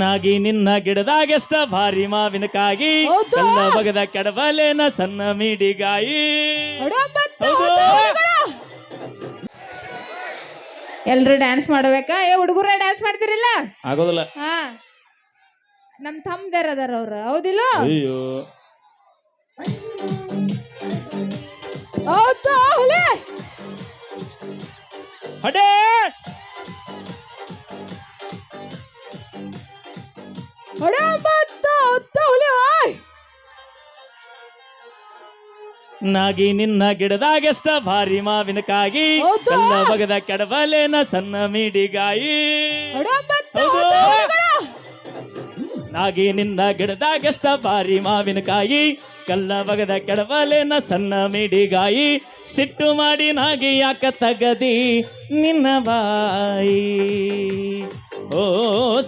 ನಾಗಿ ನಿನ್ನ ಗಿಡದಾಗೆಷ್ಟ ಭಾರಿ ಮಾವಿನಕಾಗಿ ಹೌದು. ಕಲ್ಲ ಬಗದ ಕೆಡಬಲೇನ ಸಣ್ಣ ಮೀಡಿಗಾಯಿ. ಎಲ್ರು ಡ್ಯಾನ್ಸ್ ಮಾಡ್ಬೇಕಾ? ಹುಡುಗರ ಡ್ಯಾನ್ಸ್ ಮಾಡ್ತಿರಿಲ್ಲ? ಆಗೋದಿಲ್ಲ. ಹಾ, ನಮ್ ತಮ್ಮದರ ಅದಾರ ಅವ್ರು, ಹೌದಿಲ್ಲ? ಅಯ್ಯೋ ಹೌದಾ? ಹುಲಿ ಹಡೇ ನಾಗಿ ನಿನ್ನ ಗಿಡದಾಗೆಷ್ಟ ಭಾರಿ ಮಾವಿನಕಾಗಿ ಹೌದು. ಕಲ್ಲ ಬಗದ ಕೆಡಬಲೇನ ಸಣ್ಣ ಮೀಡಿಗಾಯಿ. ನಾಗಿ ನಿನ್ನ ಗಿಡದಾಗೆಷ್ಟ ಭಾರಿ ಮಾವಿನಕಾಯಿ ಕಲ್ಲ ಬಗದ ಕೆಡಬಲೇನ ಸಣ್ಣ ಮೀಡಿಗಾಯಿ. ಸಿಟ್ಟು ಮಾಡಿ ನಾಗಿ ಯಾಕ ತಗದಿ ನಿನ್ನ ಬಾಯಿ. ಓ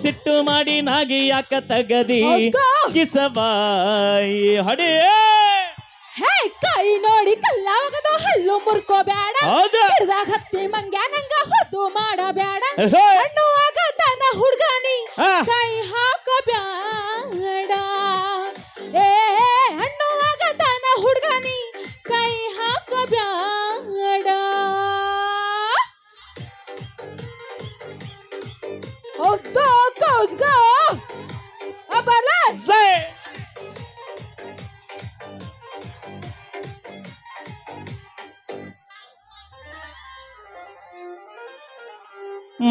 ಸಿಟ್ಟು ಮಾಡಿ ನಾಗಿ ಯಾಕ ತಗದಿ ಕಿಸಬಾಯಿ. ಹಡೇ ಹೇ, ಕೈ ನೋಡಿ ಕಲ್ಲಾಗದ ಹಲ್ಲು ಮುರ್ಕೋಬೇಡ. ಹೌದು. ಹಿಡ್ದಾಗ ಹತ್ತಿ ಮಂಗ್ಯ ನಂಗ ಹೊದ್ದು ಮಾಡಬೇಡ. ಹೇ. ಹಣ್ಣುವಾಗ ತನ ಹುಡ್ಗಾನಿ ಹಾ. ಕೈ ಹಾಕಬೇಡ. ಏ ಹಣ್ಣುವಾಗ ತನ ಹುಡ್ಗಾನಿ ಕೈ ಹಾಕಬೇಡ. ಹೌದಾ? ಕೌಜ್ಗ ಅಬಲ ಜೈ.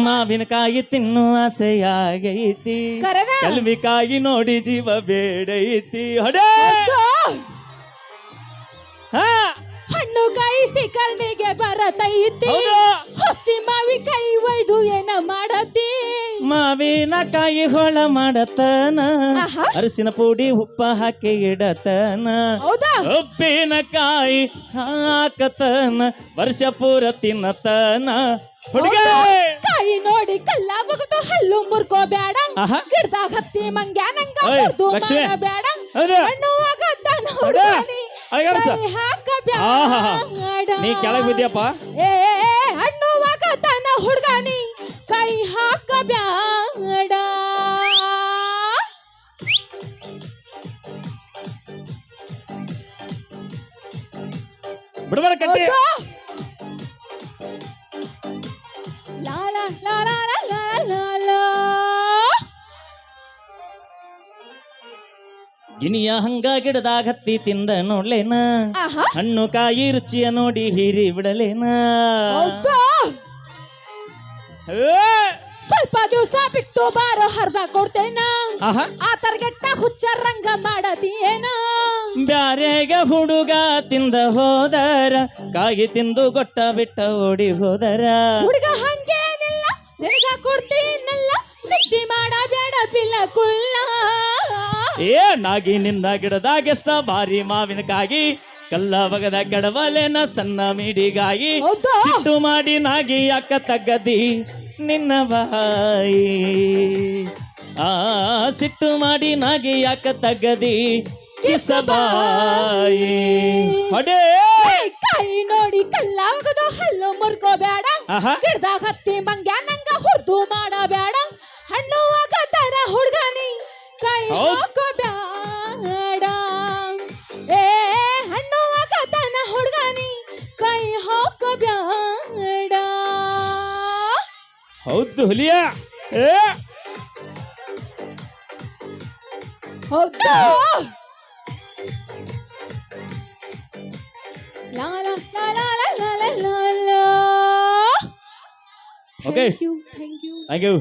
ಮಾವಿನಕಾಯಿ ತಿನ್ನು ಆಸೆಯಾಗೈತಿ, ಕರೆನ? ಕಲ್ವಿಕಾಯಿ ನೋಡಿ ಜೀವ ಬೇಡೈತಿ. ಹಡೇ ಹಾ. ಹಣ್ಣು ಕಾಯಿಸಿ ಕರ್ಣಿಗೆ ಬರತೈತಿ. ಹೌದು. ಹಸಿ ಮಾವಿ ಕೈ ಒಯ್ದು ಏನ ಮಾಡತಿ. ಮಾವಿನಕಾಯಿ ಹೊಳ ಮಾಡತನ, ಆಹಾ. ಅರಿಸಿನ ಪುಡಿ ಉಪ್ಪ ಹಾಕಿ ಇಡತನ. ಹೌದಾ? ಉಪ್ಪಿನಕಾಯಿ ಹಾಕತನ, ವರ್ಷ ಪೂರ ತಿನ್ನತನ. ಹುಡುಗ ಕಾಯಿ ನೋಡಿ ಕಲ್ಲಾಗದು ಹಲ್ಲು ಮುರ್ಕೋಬೇಡ. ಆಹಾ. ಗಿಡದಾಗ ಹತ್ತಿ ಮಂಗ್ಯ ನಂಗ ಓಯ್, ಹೊದ್ದು ಲಕ್ಷ್ಮಿ. ಮಾಡಬೇಡ. ಹೌದು. ಹಣ್ಣುವಾಗ ತನ ಹೌದು. ಹುಡ್ಗಾನಿ ಅಯ್ಯರ್ಸ. ಕೈ ಹಾಕಬೇಡ. ಆಹಾ. ನೀ ಕೆಳಗ್ ಬಿದ್ಯಪ್ಪ. ಏ ಹಣ್ಣುವಾಗ ತನ ಹುಡ್ಗಾನಿ ಕೈ ಹಾಕಬೇಡ. ಬಿಡಬೇಡ ಕಟ್ಟಿ. ಹೌದಾ? ಲಾ ಲಾ ಲಾ ಲಾ ಲಾ ಲಾ ಲಾ ಲಾ. ಗಿಣಿಯ ಹಂಗ ಗಿಡದಾಗ ಹತ್ತಿ ತಿಂದ ನೋಡ್ಲೇನ, ಆಹಾ. ಹಣ್ಣು ಕಾಯಿ ರುಚಿಯ ನೋಡಿ ಹೀರಿ ಬಿಡಲೇನ. ಹೌದಾ? ಏ! ಸ್ವಲ್ಪ ದಿವಸ ಬಿಟ್ಟು ಬಾರೋ ಹರ್ದ ಕೊಡ್ತೇನ. ಆಹಾ. ಆ ತರ್ಗೆಟ್ಟ ಹುಚ್ಚ ರಂಗ ಮಾಡದಿಯೇನ. ಬ್ಯಾರೆಗ ಹುಡುಗ ತಿಂದ ಹೋದರ, ಕಾಯಿ ತಿಂದು ಗೊಟ್ಟ ಬಿಟ್ಟ ಓಡಿ ಹೋದರ. ಹುಡುಗ ಹಂಗೇನಿಲ್ಲ, ನಿನಗ ಕೊಡ್ತೀನಲ್ಲ, ಚಿಂತೆ ಮಾಡಬೇಡ ಪಿಲ್ಲ ಕುಲ್ಲ. ಏ ನಾಗಿ ನಿನ್ನ ಗಿಡದಾಗೆಷ್ಟ ಭಾರಿ ಮಾವಿನಕಾಗಿ ಕಲ್ಲ ಬಗದ ಕೆಡವಲೇನ ಸಣ್ಣ ಮೀಡಿಗಾಯಿ. ಹೌದಾ? ಸಿಟ್ಟು ಮಾಡಿ ನಾಗಿ ಯಾಕ ತಗದಿ ನಿನ್ನ ಬಾಯಿ. ಆ ಸಿಟ್ಟು ಮಾಡಿ ನಾಗಿ ಯಾಕ ತಗದಿ ಕಿಸಬಾಯಿ. ಹೊಡೆ ಕೈ ನೋಡಿ ಕಲ್ಲಾಗದು ಹಲ್ಲು ಮುರ್ಕೋಬೇಡ. ಆಹಾ. ಗಿಡದಾಗ ಹತ್ತಿ ಮಂಗ್ಯ ನಂಗ ಹೊದ್ದು ಮಾಡಬೇಡ. ಹಣ್ಣುವಾಗ ತರ ಹುಡ್ಗಾನಿ ಕೈ ಹೌದ್. ಹಾಕಬೇಡ. ಏ ಹಣ್ಣುವಾಗ ತನ ಹುಡ್ಗಾನಿ ಕೈ ಹಾಕಬೇಡ. ಹೌದು ಹುಲಿಯ. ಏ ಹೌದಾ? ಲಾ ಲಾ ಲಾ ಲಾ ಲಾ ಲಾ ಲಾ ಲಾ. Okay. Thank you. Thank you.